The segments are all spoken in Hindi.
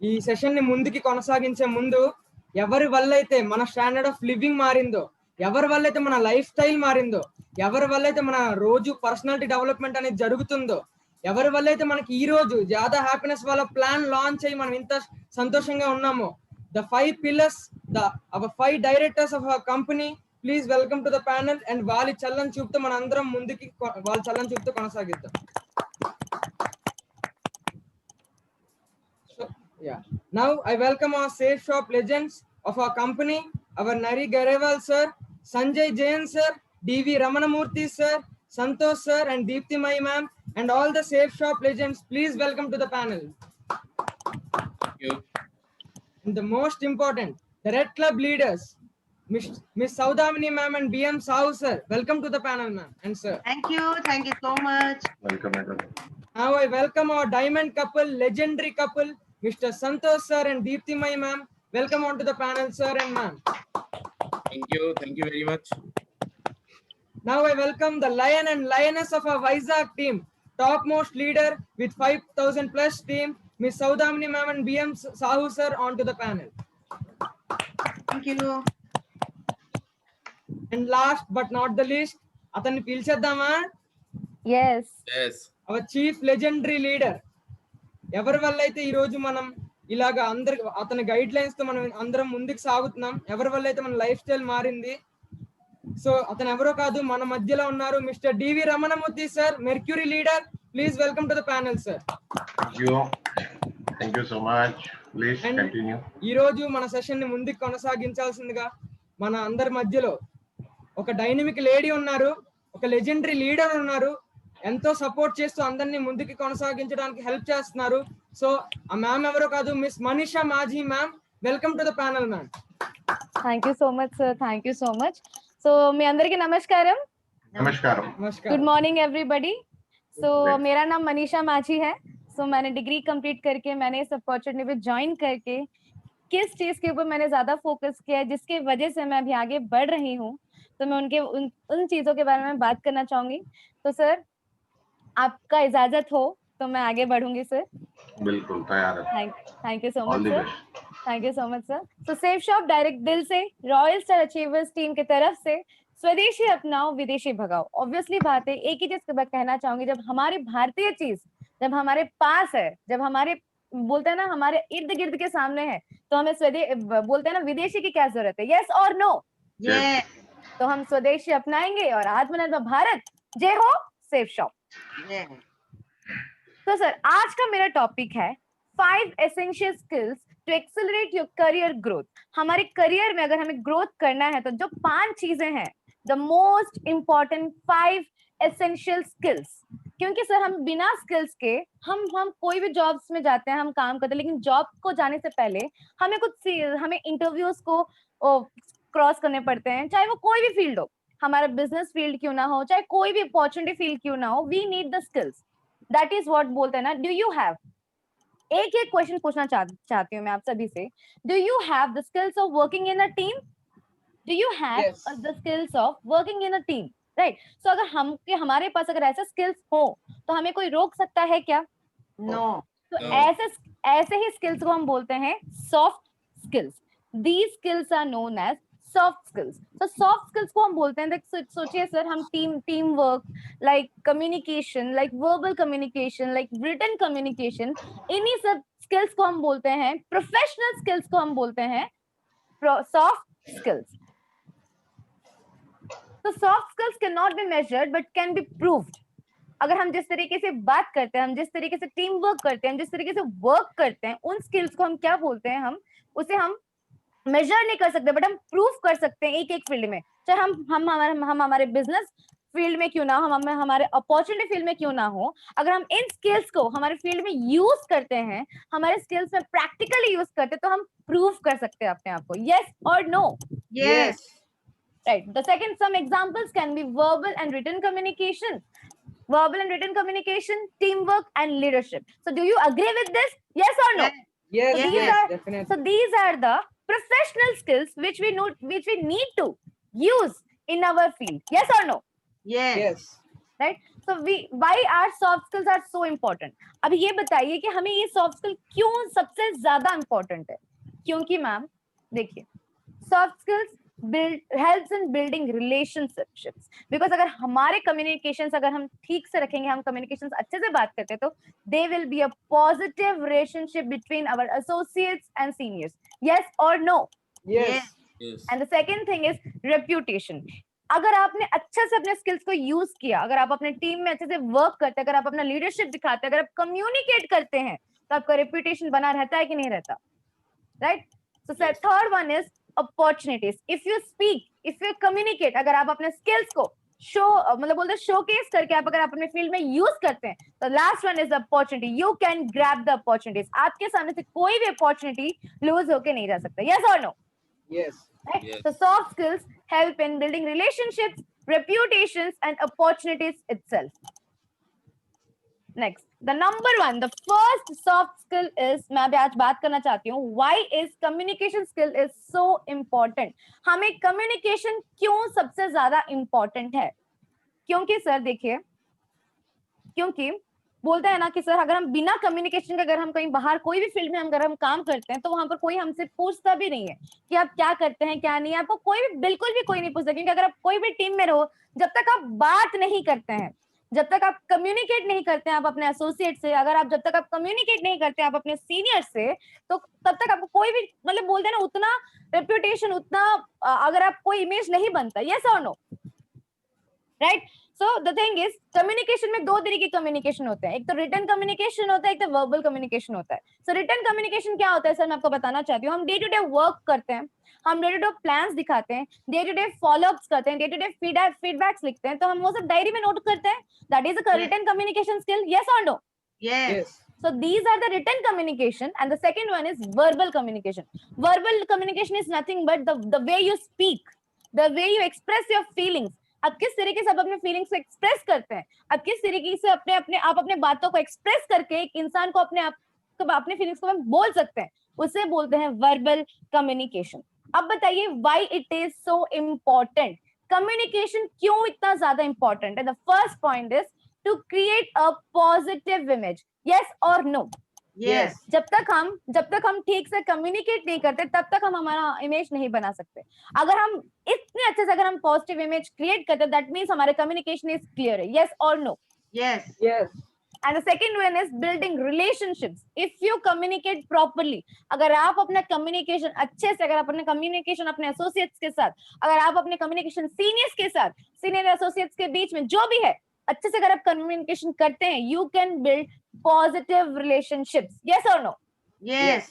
ఈ సెషన్ ని ముందుకి కొనసాగించే ముందు ఎవరి వల్ల అయితే మన స్టాండర్డ్ ఆఫ్ లివింగ్ మారిందో, ఎవరి వల్ల అయితే మన లైఫ్ స్టైల్ మారిందో, ఎవరి వల్ల అయితే మన రోజు పర్సనాలిటీ డెవలప్మెంట్ అనేది జరుగుతుందో, ఎవరి వల్ల అయితే మనకి ఈ రోజు జాదా హ్యాపీనెస్ వాళ్ళ ప్లాన్ లాంచ్ అయ్యి మనం ఇంత సంతోషంగా ఉన్నామో, the 5 pillars, our 5 directors of our company, please welcome to the panel. And వాళ్ళ చల్లని చూపుతో మన అందరం ముందుకి వాళ్ళ చల్లని చూపుతో కొనసాగిద్దాం. So yeah, now I welcome our safe shop legends of our company, our Nari Garewal sir, Sanjay Jain sir, DV Ramanamurthy sir, Santosh sir and Deepthi Mai ma'am, and all the safe shop legends, please welcome to the panel. Thank you. And the most important, the Red Club leaders, Miss Saudamini ma'am and BM Sahu sir. Welcome to the panel, ma'am and sir. Thank you so much. Welcome, madam. Now I welcome our diamond couple, legendary couple, Mr. Santosh sir and Deepthi Mai ma'am. Welcome onto the panel, sir and ma'am. Thank you very much. Now I welcome the lion and lioness of our Vizag team, topmost leader with 5,000 plus team, Miss Saudamini ma'am and BM Sahu sir onto the panel. Thank you. And last but not the least, అతన్ని పిలిచేద్దామా? Yes. Our chief legendary leader. ఎవరి వల్ల అయితే ఈ రోజు మనం ఇలాగా అతని గైడ్ లైన్స్ తో మనం అందరం ముందుకు సాగుతున్నాం, ఎవరి వల్ల అయితే మన లైఫ్ స్టైల్ మారింది. సో అతను ఎవరో కాదు, మన మధ్యలో ఉన్నారు mister DV Ramanamurthy sir, Mercury leader. Please welcome to the panel sir. Thank you so much. Please continue. ఈ రోజు మన సెషన్ ని ముందుకు కొనసాగించాల్సిందిగా మన అందరి మధ్యలో ఒక డైనమిక్ లేడీ ఉన్నారు, ఒక లెజెండరీ లీడర్ ఉన్నారు, ఎంతో సపోర్ట్ చేస్తూ అందరినీ ముందుకు కొనసాగించడానికి హెల్ప్ చేస్తున్నారు. సో ఆ మ్యామ్ ఎవరో కాదు, miss Manisha Maji ma'am. Welcome to the panel ma'am. Thank you so much sir, thank you so much. So మీ అందరికీ నమస్కారం. Good morning everybody. So मेरा नाम मनीषा माझी है. So मैंने डिग्री कंप्लीट करके मैंने इस अपॉर्चुनिटी पे ज्वाइन करके किस चीज के ऊपर मैंने ज्यादा फोकस किया है जिसके वजह से मैं अभी आगे बढ़ रही हूँ, तो मैं उन चीजों के बारे में बात करना चाहूंगी. तो सर आपका इजाजत हो तो मैं आगे बढ़ूंगी सर. बिल्कुल तैयार है. Thank you so much sir. Thank you so much sir. तो सेफ शॉप डायरेक्ट दिल से रॉयल स्टार अचीवर्स टीम की तरफ से स्वदेशी अपनाओ विदेशी भगाओ. ऑब्वियसली बात है, एक ही चीज कहना चाहूंगी, जब हमारी भारतीय चीज जब हमारे पास है, जब हमारे बोलते हैं ना हमारे इर्द गिर्द के सामने है, तो हमें बोलते हैं ना विदेशी की क्या जरूरत है. यस और नो? Yes. तो हम स्वदेशी अपनाएंगे और आत्मनिर्भर भारत जय हो सेफ शॉप. तो सर आज का मेरा टॉपिक है 5 essential skills to accelerate your career growth. हमारे करियर में अगर हमें ग्रोथ करना है तो जो 5 चीजें हैं, the most important 5 essential skills. क्योंकि सर हम बिना स्किल्स के हम कोई भी जॉब्स में जाते हैं, हम काम करते हैं, लेकिन जॉब को जाने से पहले हमें इंटरव्यूज को क्रॉस करने पड़ते हैं, चाहे वो कोई भी फील्ड हो, हमारा बिजनेस फील्ड क्यों ना हो, चाहे कोई भी अपॉर्चुनिटी फील्ड क्यों ना हो, we need the skills. That is what बोलते हैं ना. डू यू हैव, एक क्वेश्चन पूछना चाहती हूँ मैं आप सभी से, do you have the skills of working in a team? Do you have the skills of working in a team? Right. So अगर हमारे पास अगर ऐसे स्किल्स हो तो हमें कोई रोक सकता है क्या? No. तो ऐसे ही स्किल्स को हम बोलते हैं soft skills. These skills are known as soft skills. तो सॉफ्ट स्किल्स को हम बोलते हैं, सोचिए सर, हम team work, like communication, like verbal communication, like written communication, इन्हीं सब स्किल्स को हम बोलते हैं, प्रोफेशनल स्किल्स को हम बोलते हैं सॉफ्ट स्किल्स. तो soft skills can not be measured but can be proved. अगर हम जिस तरीके से बात करते हैं, हम जिस तरीके से टीम वर्क करते हैं, हम जिस तरीके से वर्क करते हैं, उन स्किल्स को हम क्या बोलते हैं, उसे हम मेजर नहीं कर सकते बट हम प्रूव कर सकते हैं एक फील्ड में. चाहे हम हमारे बिजनेस फील्ड में क्यों ना हो, हम हमारे अपॉर्चुनिटी फील्ड में क्यों ना हो, अगर हम इन स्किल्स को हमारे फील्ड में यूज करते हैं, हमारे स्किल्स में प्रैक्टिकली यूज करते हैं, तो हम प्रूव कर सकते हैं अपने आप को. यस और no? Yes. Right. The second, some examples can be verbal and written communication. Verbal and written communication, teamwork and leadership. So do you agree with this? Yes or no? Yes, so definitely. So these are the professional skills which we need to use in our field. Yes or no? Yes. Yes. Right. So why our soft skills are so important? अभी ये बताइए कि हमें ये soft skill क्यों सबसे ज्यादा important है? क्योंकि मैम देखिए, soft skills helps in building relationships, because अगर हमारे communications अगर हम ठीक से रखेंगे, हम communications अच्छे से बात करते हैं, तो there will be a positive relationship between our associates and seniors. Yes or no? Yes. Yes. And the second thing is reputation. अगर आपने अच्छे से अपने स्किल्स को यूज किया, अगर आप अपने टीम में अच्छे से वर्क करते हैं, अगर आप अपना लीडरशिप दिखाते हैं, अगर आप कम्युनिकेट करते हैं, तो आपका रेपुटेशन बना रहता है कि नहीं रहता, right? So third one is opportunities. If you speak, if you communicate, अगर आप अपने स्किल्स को मतलब बोलते शोकेस करके आप अगर आप अपने फील्ड में यूज करते हैं, तो last one is opportunity. You can grab the opportunities. आपके सामने से कोई भी अपॉर्चुनिटी लूज होके नहीं जा सकता. यस और no? Yes. Right? Yes. So soft skills help in building relationships, reputations, and opportunities itself. Next, the number one, the first soft skill is, मैं अभी आज बात करना चाहती हूँ, why is communication skill is so important? हमें communication क्यों सबसे ज्यादा important है? क्योंकि सर देखिए, क्योंकि बोलते हैं ना कि सर अगर हम बिना कम्युनिकेशन के अगर हम कहीं बाहर कोई भी फील्ड में अगर हम काम करते हैं, तो वहां पर कोई हमसे पूछता भी नहीं है कि आप क्या करते हैं क्या नहीं. आपको कोई भी, बिल्कुल भी कोई नहीं पूछता, क्योंकि अगर आप कोई भी टीम में रहो, जब तक आप बात नहीं करते हैं, जब तक आप कम्युनिकेट नहीं करते हैं आप अपने एसोसिएट से, अगर आप जब तक आप कम्युनिकेट नहीं करते हैं आप अपने सीनियर से, तो तब तक आपको कोई भी मतलब बोलते हैं ना उतना रेप्यूटेशन, उतना अगर आप कोई इमेज नहीं बनता. यस और no? Right? So the thing is, communication में दो तरीके के कम्युनिकेशन होते हैं. एक तो रिटन कम्युनिकेशन होता है, एक तो वर्बल कम्युनिकेशन होता है. सो रिटन कम्युनिकेशन क्या होता है सर, मैं आपको बताना चाहती हूँ. हम डे टू डे वर्क करते हैं, हम डे टू डे प्लान्स दिखाते हैं, डे टू डे फॉलोअप्स करते हैं, डे टू डे फीडबैक्स लिखते हैं, तो हम वो सब डायरी में नोट करते हैं. That is a written communication skill. Yes और no? Yes. So these are the written communication, and the second one is verbal communication. Verbal communication is nothing but the way you speak, the way you express your feelings. आप किस तरीके से आप अपने फीलिंग्स को एक्सप्रेस करते हैं, आप किस तरीके से अपने बातों को एक्सप्रेस करके एक इंसान को अपने फीलिंग्स को बोल सकते हैं, उसे बोलते हैं वर्बल कम्युनिकेशन. अब बताइए why it is so important. Communication क्यों इतना ज्यादा इंपॉर्टेंट है? The first point is to create a positive image. Yes और नो? Yes. जब तक हम ठीक से कम्युनिकेट नहीं करते, तब तक हम हमारा इमेज नहीं बना सकते. अगर हम इतने अच्छे से अगर हम पॉजिटिव इमेज क्रिएट करते हैं, दैट मींस हमारे कम्युनिकेशन इज क्लियर है. यस और no? Yes. Yes. And the second one is building relationships. If you communicate properly, अगर आप अपना कम्युनिकेशन अच्छे से, अगर आप अपने कम्युनिकेशन अपने एसोसिएट्स के साथ, अगर आप अपने कम्युनिकेशन सीनियर्स के साथ, सीनियर एसोसिएट्स के बीच में जो भी है, अच्छे से अगर आप कम्युनिकेशन करते हैं, you can build positive relationships. Yes or no? Yes.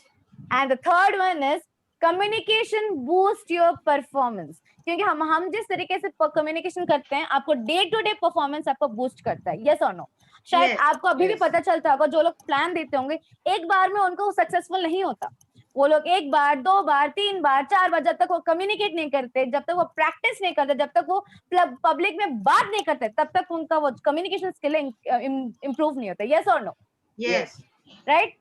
And the third one is communication boost your performance. क्योंकि हम जिस तरीके से कम्युनिकेशन करते हैं, आपको डे टू डे परफॉर्मेंस आपको बूस्ट करता है. यस और नो? शायद Yes. आपको अभी भी Yes. पता चलता होगा, जो लोग प्लान देते होंगे, एक बार में उनको सक्सेसफुल नहीं होता. वो लोग एक बार, दो बार, तीन बार, चार बार, जब तक वो कम्युनिकेट नहीं करते, जब तक वो प्रैक्टिस नहीं करते, जब तक वो पब्लिक में बात नहीं करते, तब तक उनका वो कम्युनिकेशन स्किल इंप्रूव नहीं होता. यस और no? Yes. Right?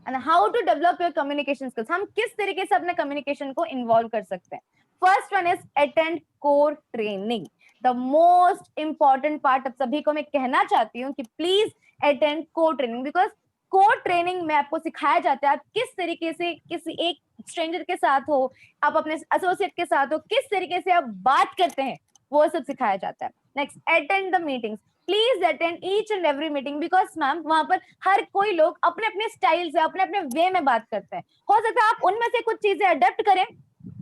And how to develop your communication skills. हम किस तरीके से अपने कम्युनिकेशन को इन्वॉल्व कर सकते हैं? First one is attend core training. The most important part अब सभी को मैं कहना चाहती हूँ कि please attend core training, because core training में आपको सिखाया जाता है आप किस तरीके से किसी एक स्ट्रेंजर के साथ हो, आप अपने एसोसिएट के साथ हो, किस तरीके से आप बात करते हैं, वो सब सिखाया जाता है. Next, attend the meetings. Please attend each and every meeting, because ma'am वहां पर हर कोई लोग अपने अपने स्टाइल से, अपने अपने वे में बात करते हैं. हो सकता है आप उनमें से कुछ चीजें अडेप्ट करें.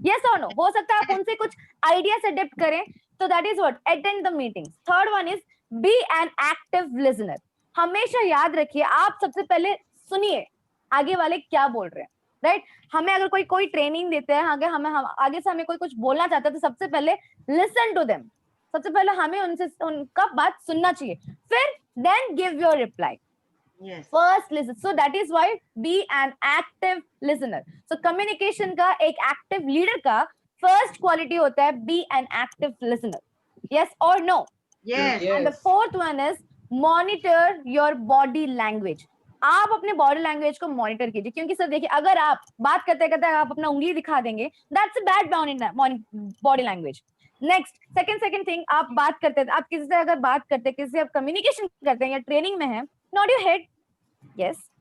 यस और नो? हो सकता है आप उनसे कुछ आइडियाज अडेप्ट करें. तो that is what, attend the meetings. Third one is be an active listener. हमेशा याद रखिए, आप सबसे पहले सुनिए आगे वाले क्या बोल रहे हैं. राइट? हमें अगर कोई ट्रेनिंग देते हैं, आगे से हमें कोई कुछ बोलना चाहता है, तो सबसे पहले लिसन टू देम. सबसे पहले हमें उनका बात सुनना चाहिए, फिर then give your reply. Yes. First listen. So that is why be an active listener. So communication का एक active leader का first quality होता है be an active listener. Yes or no? Yes. Yes. And the fourth one is monitor your body language. आप अपने बॉडी लैंग्वेज को मॉनिटर कीजिए, क्योंकि सर देखिए, अगर आप बात करते करते आप अपना उंगली दिखा देंगे, that's a bad body language. Next second thing, आप बात करते हैं, आप किसी से अगर बात करते हैं, किसी से आप कम्युनिकेशन करते हैं या ट्रेनिंग में है, nod your head,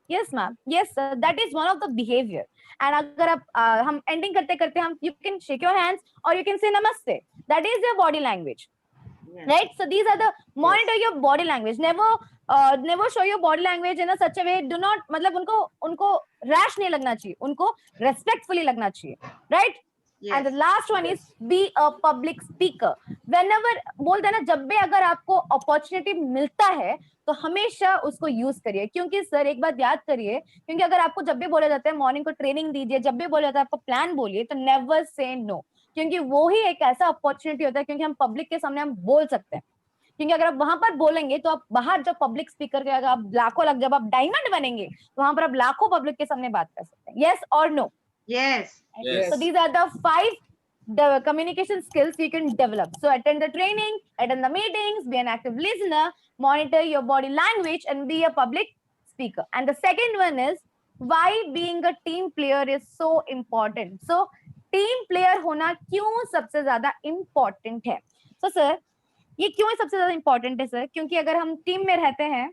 yes ma'am, yes sir, that is one of the behavior. And अगर आप हम ending करते करते हम, you can shake your hands or you can say namaste, that is your body language. Yes. Right, so these are the monitor your body language. Never show your body language in a such a way, do not, मतलब उनको rash नहीं लगना चाहिए, उनको respectfully लगना चाहिए, right? Yes. And the last one is be a public speaker. Whenever बोलते हैं ना, जब भी अगर आपको अपॉर्चुनिटी मिलता है तो हमेशा उसको यूज करिए, क्योंकि सर एक बात याद करिए, क्योंकि अगर आपको जब भी बोला जाता है मॉर्निंग को ट्रेनिंग दीजिए, जब भी बोला जाता है आपको प्लान बोलिए, तो नेवर से नो, क्योंकि वो ही एक ऐसा अपॉर्चुनिटी होता है, क्योंकि हम पब्लिक के सामने हम बोल सकते हैं, क्योंकि अगर आप वहां पर बोलेंगे तो आप बाहर जब पब्लिक स्पीकर के, अगर आप जब आप डायमंड बनेंगे तो वहां पर आप लाखों पब्लिक के सामने बात कर सकते हैं, yes or no? Yes. So these are the 5 the communication skills you can develop. So attend the training, attend the meetings, be an active listener, monitor your body language, and be a public speaker. And the second one is why being a team player is so important. So team player होना क्यों सबसे ज्यादा important है? So sir, ये क्यों सबसे ज्यादा important है सर? क्योंकि अगर हम टीम में रहते हैं,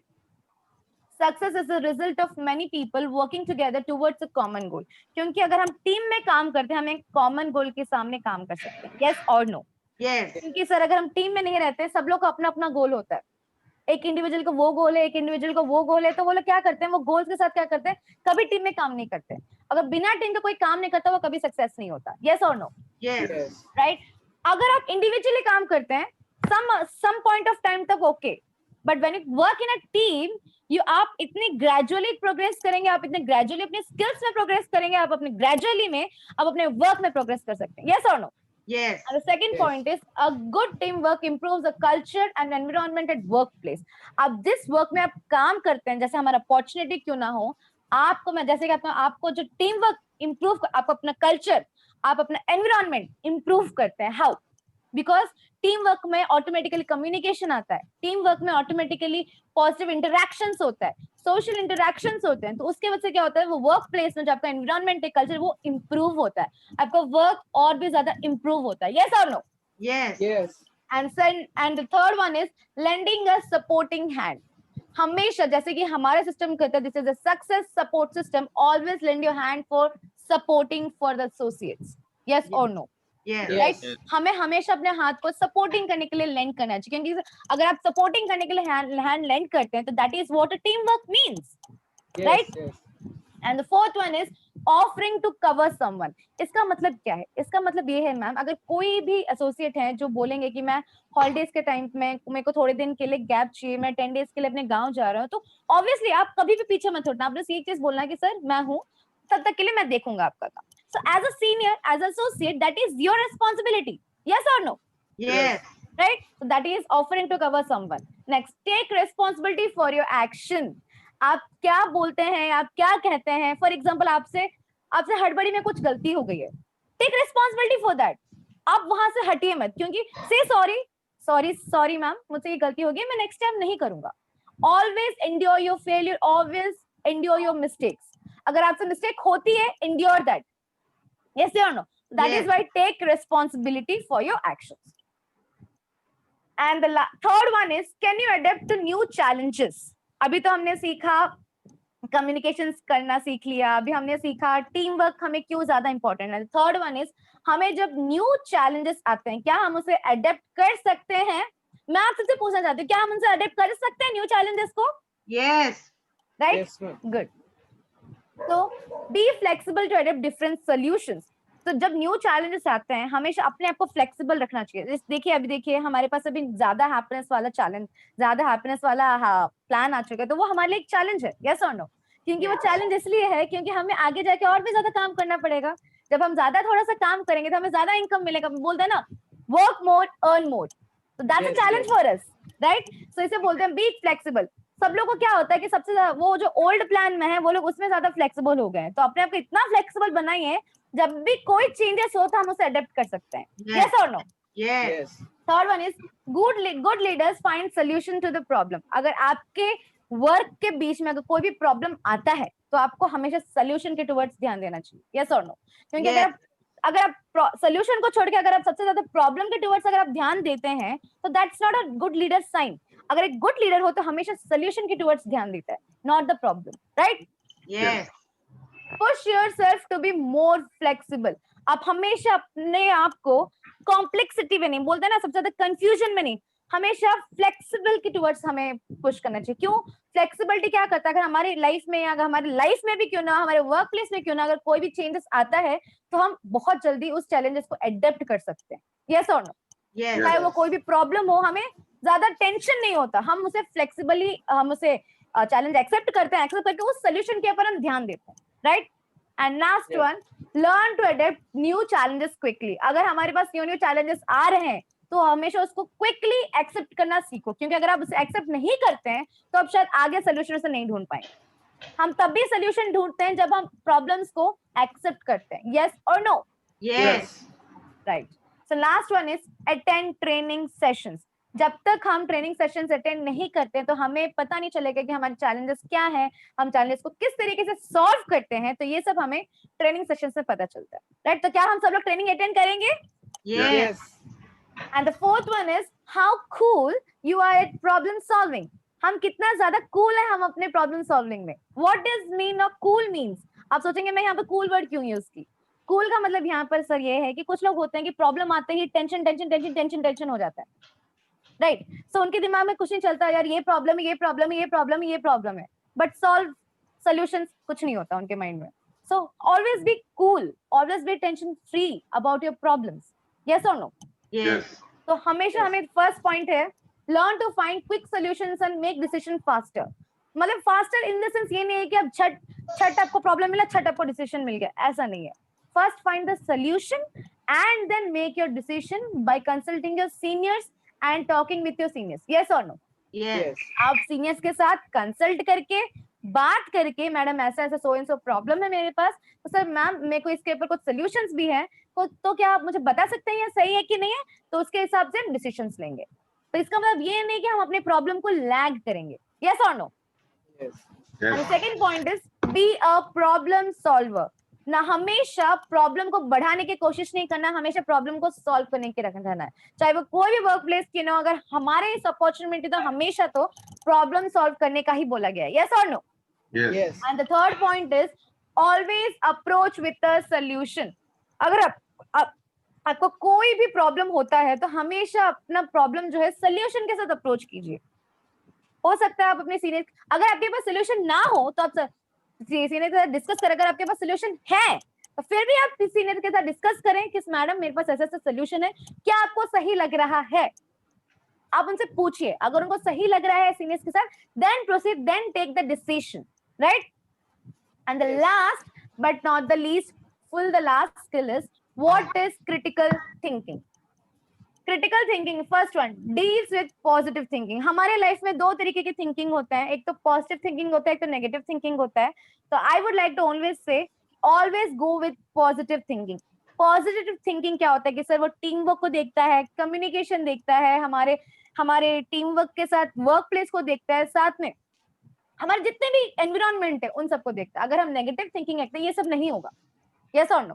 success is the result of many people working together towards a common goal. क्योंकि अगर हम टीम में काम करते हैं, हम एक कॉमन गोल के सामने काम कर सकते हैं, यस और नो? Yes. क्योंकि सर अगर हम टीम में नहीं रहते, सब लोग का अपना अपना गोल होता है, एक इंडिविजुअल को वो गोल है, एक इंडिविजुअल को वो गोल है, तो वो लोग क्या करते हैं, वो गोल्स के साथ क्या करते हैं, कभी टीम में काम नहीं करते. अगर बिना टीम का कोई काम नहीं करता, वो कभी सक्सेस नहीं होता, यस और नो? Yes. राइट. अगर आप इंडिविजुअली काम करते हैं some point of time तक okay, but when you work in a team, आप इतनी ग्रेजुअली प्रोग्रेस करेंगे, आप इतने ग्रेजुअली अपने स्किल्स में प्रोग्रेस करेंगे, आप अपने ग्रेजुअली में आप अपने वर्क में प्रोग्रेस कर सकते हैं, यस और no? Yes. And the second point is a good teamwork improves the culture and environment at workplace. अब जिस वर्क में आप काम करते हैं, जैसे हमारा अपॉर्चुनिटी क्यों ना हो, आपको मैं जैसे कहता हूँ, आपको जो टीम वर्क इंप्रूव, आपको अपना कल्चर, आप अपना एनवायरनमेंट इंप्रूव करते हैं. हाउ? बिकॉज टीम वर्क में ऑटोमेटिकली कम्युनिकेशन आता है, टीम वर्क में ऑटोमेटिकली पॉजिटिव इंटरैक्शंस होता है, सोशल इंटरैक्शंस होते हैं, तो उसके वजह से क्या होता है, वो वर्क प्लेस में जो आपका एनवायरनमेंट है, कल्चर, वो इंप्रूव होता है, आपका वर्क और भी ज्यादा इंप्रूव होता है, यस और no? Yes. Yes. And the third one is lending a supporting hand. हमेशा जैसे कि हमारे सिस्टम कहता है, this is a success support system, always lend your hand for supporting for the associates, yes और नो? Yes. राइट. हमें हमेशा अपने हाथ को सपोर्टिंग करने के लिए लेंड करना चाहिए, क्योंकि अगर आप सपोर्टिंग करने के लिए हैंड लेंड करते हैं, तो that is what a team work means, Yes. Right. Yes. And the fourth one is offering to cover someone. इसका मतलब क्या है? इसका मतलब ये है मैम, अगर कोई भी एसोसिएट है जो बोलेंगे कि मैं हॉलीडेज के टाइम में, मेरे को थोड़े दिन के लिए गैप चाहिए, मैं 10 डेज के लिए अपने गांव जा रहा हूँ, तो ऑब्वियसली आप कभी भी पीछे मत हटना, आपने एक चीज बोलना है कि सर मैं हूँ, तब तक के लिए मैं देखूंगा आपका काम. So as a senior, as associate, that is your responsibility. Yes or no? Yes. Right? So that is offering to cover someone. Next, take responsibility for your action. आप क्या बोलते हैं, आप क्या कहते हैं. फॉर एग्जाम्पल, आपसे हड़बड़ी में कुछ गलती हो गई है, टेक रिस्पॉन्सिबिलिटी फॉर दैट. आप वहां से हटिए मत, क्योंकि से सॉरी मैम, मुझसे ये गलती हो गई, मैं नेक्स्ट टाइम नहीं करूंगा. Always endure your failure, always endure your mistakes. अगर आपसे मिस्टेक होती है, endure that. Yes or no? That Yes. is why take responsibility for your actions. And the third one is, can you adapt to new challenges? अभी तो हमने सीखा कम्युनिकेशंस करना सीख लिया, अभी हमने सीखा टीम वर्क हमें क्यों ज्यादा इंपॉर्टेंट है. थर्ड वन इज, हमें जब न्यू चैलेंजेस आते हैं, क्या हम उसे अडेप्ट कर सकते हैं? मैं आपसे पूछना चाहती हूँ, क्या हम उनसे अडेप्ट कर सकते हैं न्यू चैलेंजेस को? Yes. Right. Yes, ma'am. Good. तो be flexible to adapt different solutions. तो जब न्यू चैलेंजेस आते हैं, हमेशा अपने आप को फ्लेक्सिबल रखना चाहिए. देखिए अभी देखिए हमारे पास अभी ज्यादा हैप्पीनेस वाला प्लान आ चुका है, तो वो हमारे लिए एक चैलेंज है, यस और नो? क्योंकि वो चैलेंज इसलिए है क्योंकि हमें आगे जाके और भी ज्यादा काम करना पड़ेगा. जब हम ज्यादा थोड़ा सा काम करेंगे तो हमें ज्यादा इनकम मिलेगा. बोलते हैं ना, वर्क मोर अर्न मोर. तो that's a Yes, challenge yes. For us, right. So इसे बोलते हैं बी फ्लेक्सिबल. सब लोगों को क्या होता है कि सबसे ज्यादा वो जो ओल्ड प्लान में है, वो लोग उसमें ज्यादा फ्लेक्सिबल हो गए हैं. तो अपने आप को इतना फ्लेक्सिबल बनाइए, जब भी कोई चेंजेस हो तो हम उसे अडेप्ट कर सकते हैं, Yes. यस और no? Yes. Yes. Third one is good leaders find solution to the problem. अगर आपके वर्क के बीच में अगर कोई भी प्रॉब्लम आता है, तो आपको हमेशा सोल्यूशन के टुवर्ड्स ध्यान देना चाहिए, यस और नो? क्योंकि Yes. अगर आप सोल्यूशन को छोड़ के अगर आप सबसे ज्यादा प्रॉब्लम के टुवर्ड्स अगर आप ध्यान देते हैं तो that's not a good leader sign. अगर एक गुड लीडर हो तो हमेशा सोल्यूशन के टुवर्ड्स ध्यान देता है, not the problem, right? Yes. Push yourself to be more flexible. आप हमेशा अपने आप को कॉम्प्लेक्सिटी में नहीं, बोलते हैं ना सबसे ज्यादा कंफ्यूजन में नहीं, हमेशा फ्लेक्सिबल की टुवर्ड्स हमें पुश करना चाहिए. क्यों? फ्लेक्सिबिलिटी क्या करता है, अगर हमारी लाइफ में या अगर हमारी लाइफ में भी क्यों ना, हमारे वर्क प्लेस में क्यों ना, अगर कोई भी चेंजेस आता है तो हम बहुत जल्दी उस चैलेंजेस को एडेप्ट कर सकते हैं. यस और नो? Yes. चाहे वो कोई भी प्रॉब्लम हो, हमें ज्यादा टेंशन नहीं होता, हम उसे फ्लेक्सिबली हम उसे चैलेंज एक्सेप्ट करते हैं, एक्सेप्ट करके उस सोल्यूशन के ऊपर हम ध्यान देते हैं, right? And last one, learn to adapt new challenges quickly. अगर हमारे पास न्यू चैलेंजेस आ रहे हैं तो हमेशा उसको क्विकली एक्सेप्ट करना सीखो, क्योंकि अगर आप उसे एक्सेप्ट नहीं करते हैं तो आप शायद आगे सोल्यूशन उसे नहीं ढूंढ पाएंगे. हम तब भी सोल्यूशन ढूंढते हैं जब हम प्रॉब्लम्स को एक्सेप्ट करते हैं. यस और no? Yes. Right. So last one is attend training sessions. जब तक हम ट्रेनिंग सेशंस अटेंड नहीं करते तो हमें पता नहीं चलेगा कि हमारे चैलेंजेस क्या है, हम चैलेंजेस को किस तरीके से सॉल्व करते हैं. तो ये सब हमें ट्रेनिंग सेशंस में पता चलता है, राइट? तो क्या हम सब लोग ट्रेनिंग अटेंड करेंगे? Yes. And the fourth one is how cool you are at problem solving. हम कितना ज्यादा cool है हम अपने problem solving में. What does mean of cool means? आप सोचेंगे मैं यहाँ पे cool word क्यों यूज की? Cool का मतलब यहाँ पर सर ये है कि कुछ लोग होते हैं कि प्रॉब्लम आते ही tension tension tension tension tension हो जाता है, राइट? सो उनके दिमाग में कुछ नहीं चलता, यार ये प्रॉब्लम है, ये प्रॉब्लम है, ये प्रॉब्लम है, ये प्रॉब्लम है, बट सॉल्व सॉल्यूशंस कुछ नहीं होता उनके माइंड में. So always be cool, always be tension free about your problems. Yes और नो? Yes. तो हमेशा हमें फर्स्ट पॉइंट है learn to find quick solutions and make decision faster. मतलब फास्टर इन द सेंस ये नहीं है कि अब छट आपको प्रॉब्लम मिला, छट आपको डिसीजन मिल गया, ऐसा नहीं है. First find the solution and then make your decision by consulting your seniors and talking with your seniors. Yes और नो? Yes. आप सीनियर्स के साथ कंसल्ट करके बात करके, मैडम ऐसा ऐसा सो एंड सो प्रॉब्लम है मेरे पास, तो सर मैम मेरे को इसके ऊपर कुछ सॉल्यूशंस भी हैं, तो क्या आप मुझे बता सकते हैं ये सही है कि नहीं है, तो उसके हिसाब से हम डिसीजंस लेंगे. तो इसका मतलब ये नहीं कि हम अपने प्रॉब्लम को लैग करेंगे. यस और no? And second point is be a problem solver. ना हमेशा प्रॉब्लम को बढ़ाने की कोशिश नहीं करना, हमेशा प्रॉब्लम को सॉल्व करने की रहना है, चाहे वो कोई भी वर्क प्लेस की ना. अगर हमारे इस अपॉर्चुनिटी तो हमेशा तो प्रॉब्लम सॉल्व करने का ही बोला गया है. यस और no? Yes. And the third point is always approach with a solution. अगर आपको कोई भी प्रॉब्लम होता है तो हमेशा अपना प्रॉब्लम जो है सोल्यूशन के साथ अप्रोच कीजिए. हो सकता है आप अपने सीनियर, अगर आपके पास सोल्यूशन ना हो तो आप सीनियर के साथ डिस्कस करें. अगर आपके पास सोल्यूशन है तो फिर भी आप सीनियर के साथ डिस्कस करें कि मैडम मेरे पास ऐसा ऐसा सोल्यूशन है, क्या आपको सही लग रहा है? आप उनसे पूछिए, अगर उनको सही लग रहा है सीनियर्स के साथ, then proceed, then take the decision, right? And the last but not the least, the last skill is what is critical thinking. Critical thinking, first one, deals with positive thinking. हमारे लाइफ में दो तरीके की थिंकिंग होता है, एक तो पॉजिटिव थिंकिंग होता है, एक तो नेगेटिव थिंकिंग होता है. तो I would like to always say always go with positive thinking. Positive thinking क्या होता है कि सर वो टीम वर्क को देखता है, कम्युनिकेशन देखता है, हमारे टीम वर्क के साथ वर्क प्लेस को देखता है, साथ में हमारे जितने भी एनवायरमेंट है उन सबको देखता है. अगर हम नेगेटिव थिंकिंग रखते हैं ये सब नहीं होगा. यस और no?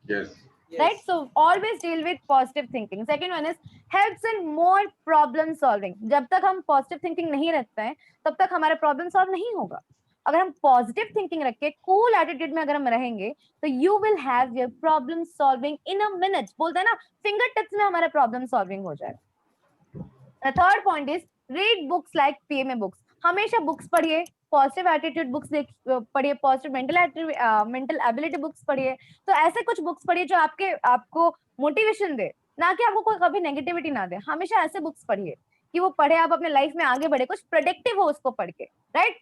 Yes. Right? So always deal with positive thinking. Second one is helps in more problem solving. जब तक हम positive thinking नहीं रखते हैं तब तक हमारा problem solve नहीं होगा. अगर हम positive thinking रख के cool attitude में अगर हम रहेंगे तो you will have your problem solving in a minute. बोलते हैं ना finger tips में हमारा problem solving हो जाएगा. The third point is read books like PMA books. हमेशा बुक्स पढ़िए, पॉजिटिव एटीट्यूड बुक्स पढ़िए, पॉजिटिव मेंटल एबिलिटी बुक्स पढ़िए. तो ऐसे कुछ बुक्स पढ़िए जो आपको मोटिवेशन दे, ना कि आपको कोई कभी नेगेटिविटी ना दे. हमेशा ऐसे बुक्स पढ़िए कि वो पढ़े आप अपने लाइफ में आगे बढ़े, कुछ प्रोडक्टिव हो उसको पढ़ के, right?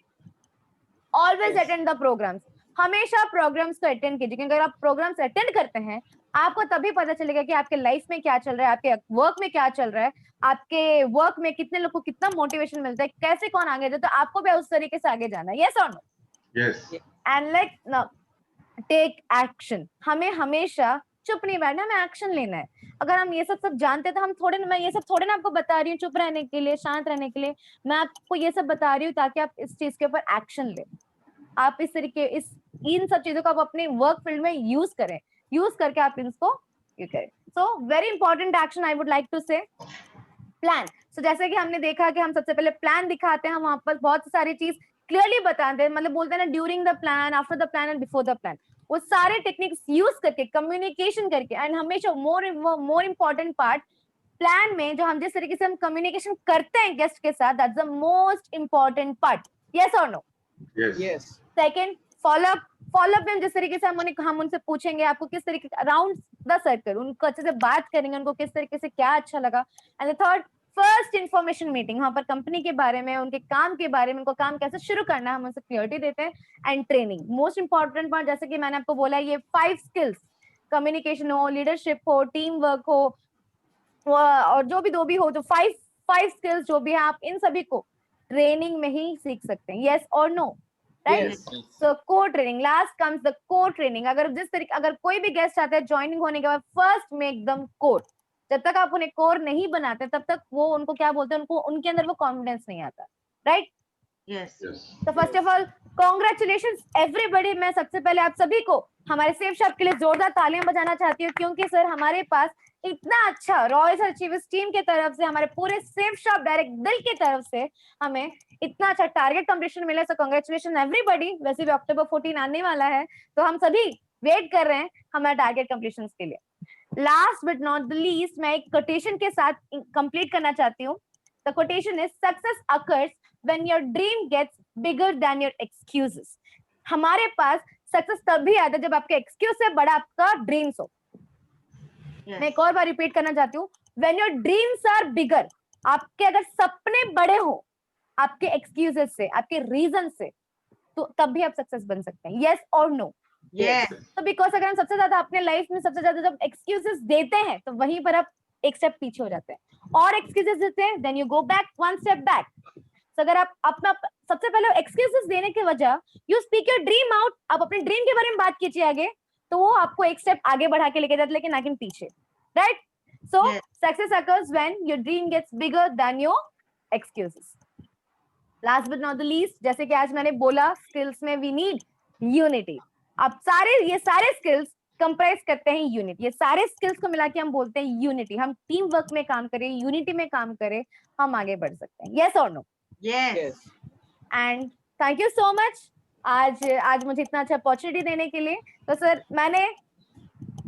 Always attend the programs. हमेशा प्रोग्राम्स को अटेंड कीजिए, क्योंकि अगर आप प्रोग्राम्स अटेंड करते हैं आपको तभी पता चलेगा कि आपके लाइफ में क्या चल रहा है, आपके वर्क में क्या चल रहा है, आपके वर्क में कितने लोग को कितना मोटिवेशन मिलता है, कैसे कौन आगे जाता है. तो आपको भी उस तरीके से आगे जाना है. यस और no? Yes. And like take action. हमें हमेशा चुप नहीं बैठना, हमें एक्शन लेना है. अगर हम ये सब जानते तो हम मैं ये सब थोड़े ना आपको बता रही हूँ चुप रहने के लिए, शांत रहने के लिए. मैं आपको ये सब बता रही हूँ ताकि आप इस चीज के ऊपर एक्शन लें. आप इस तरीके इन सब चीजों को आप अपने वर्क फील्ड में यूज करें. यूज करके आप इसको ये करें. So very important action I would like to say plan. सो जैसे कि हमने देखा कि हम सबसे पहले प्लान दिखाते हैं, हम वहां पर बहुत सारी चीज क्लियरली बताते हैं, मतलब बोलते हैं ना during the plan, after the plan and before the plan. वो सारे टेक्निक्स यूज करके कम्युनिकेशन करके, एंड हमेशा मोर इम्पोर्टेंट पार्ट प्लान में जो हम जिस तरीके से हम कम्युनिकेशन करते हैं गेस्ट के साथ, that's the most important part. Yes और no? Yes. Yes. Second follow up में जिस तरीके से हम उनसे पूछेंगे आपको किस तरीके अराउंड द सर्कल, उनको अच्छे से बात करेंगे, उनको किस तरीके से क्या अच्छा लगा. And the third, first information meeting, वहां पर कंपनी के बारे में, उनके काम के बारे में, उनको काम कैसे शुरू करना है, हम उनसे क्लियरिटी देते हैं. And training, most important part, जैसे कि मैंने आपको बोला, ये 5 स्किल्स, कम्युनिकेशन हो, लीडरशिप हो, टीम वर्क हो, और जो भी हो, जो 5 स्किल्स जो भी है, आप इन सभी को ट्रेनिंग में ही सीख सकते हैं. यस और no? Right. Yes. So core training, last comes the core training. अगर कोई भी गेस्ट आता है ज्वाइनिंग होने के बाद, फर्स्ट मेक दम कोर. जब तक आप उन्हें कोर नहीं बनाते तब तक वो उनको क्या बोलते हैं, उनको उनके अंदर वो कॉन्फिडेंस नहीं आता. राइट. Yes. Yes. तो first of all congratulations everybody. मैं सबसे पहले आप सभी को हमारे सेफ शॉप के लिए जोरदार तालियां बजाना चाहती हूँ, क्योंकि सर हमारे पास इतना अच्छा रॉयल अचीवर्स टीम की तरफ से, हमारे पूरे सेफ शॉप डायरेक्ट दिल की तरफ से हमें इतना अच्छा टारगेट कंप्लीशन मिला. सो कांग्रेचुलेशन एवरीबॉडी. वैसे भी अक्टूबर 14 आने वाला है, तो हम सभी वेट कर रहे हैं हमारे टारगेट कंप्लीशन के लिए. Last but not the least, मैं एक कोटेशन के साथ कंप्लीट करना चाहती हूँ. The quotation is, success occurs when your dream gets bigger than your excuses. हमारे पास सक्सेस तभी आता है जब आपके एक्सक्यूज से बड़ा आपका ड्रीम्स हो. Yes. मैं एक और बार रिपीट करना चाहती हूँ, when your dreams are bigger, आपके अगर सपने बड़े हो आपके एक्सक्यूजेस से, आपके रीजन से, तो तब भी आप सक्सेस बन सकते हैं. यस और नो? Yes. तो बिकॉज अगर हम सबसे ज्यादा अपने लाइफ में सबसे ज्यादा जब एक्सक्यूजेस देते हैं, तो वहीं पर आप एक स्टेप पीछे हो जाते हैं, और एक्सक्यूजेस देते हैं, then you go back 1 step back. तो अगर आप अपना सबसे पहले एक्सक्यूजेस देने के वजह you speak your dream out, आप अपने ड्रीम के बारे में बात कीजिए आगे, तो वो आपको एक स्टेप आगे बढ़ा के लेके जाते, लेकिन ना कि पीछे. Right. So Yes. Success occurs when your dream gets bigger than your excuses. Last but not the least, जैसे कि आज मैंने बोला, स्किल्स में वी नीड यूनिटी. अब ये सारे स्किल्स कंप्राइज करते हैं यूनिटी. ये सारे स्किल्स को मिला के हम बोलते हैं यूनिटी. हम टीम वर्क में काम करें, यूनिटी में काम करें, हम आगे बढ़ सकते हैं. यस और no? Yes. Yes. And thank you so much आज मुझे इतना अच्छा अपॉर्चुनिटी देने के लिए. तो सर मैंने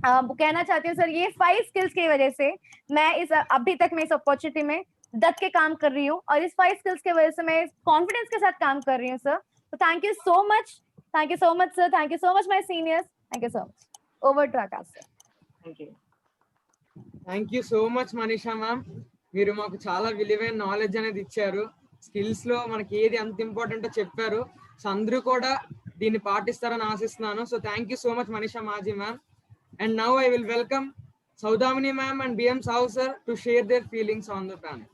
कहना चाहती हूँ सर, ये 5 स्किल्स की वजह से मैं अभी तक मैं इस अपॉर्चुनिटी में डट के काम कर रही हूँ, और इस 5 स्किल्स की वजह से मैं कॉन्फिडेंस के साथ काम कर रही हूँ सर. तो thank you so much sir. Thank you so much my seniors. Thank you so much. Over to Akash sir. Thank you. Thank you so much Manisha ma'am. మీరు మాకు చాలా విలువైన నాలెడ్జ్ అనేది ఇచ్చారు. స్కిల్స్ లో మనకి ఏది ఎంత ఇంపార్టెంటో చెప్పారు. సో అందరూ కూడా దీన్ని పాటిస్తారని ఆశిస్తున్నాను. So thank you so much Manisha Maji ma'am. And now I will welcome Saudamini ma'am and BM Sahu sir to share their feelings on the panel.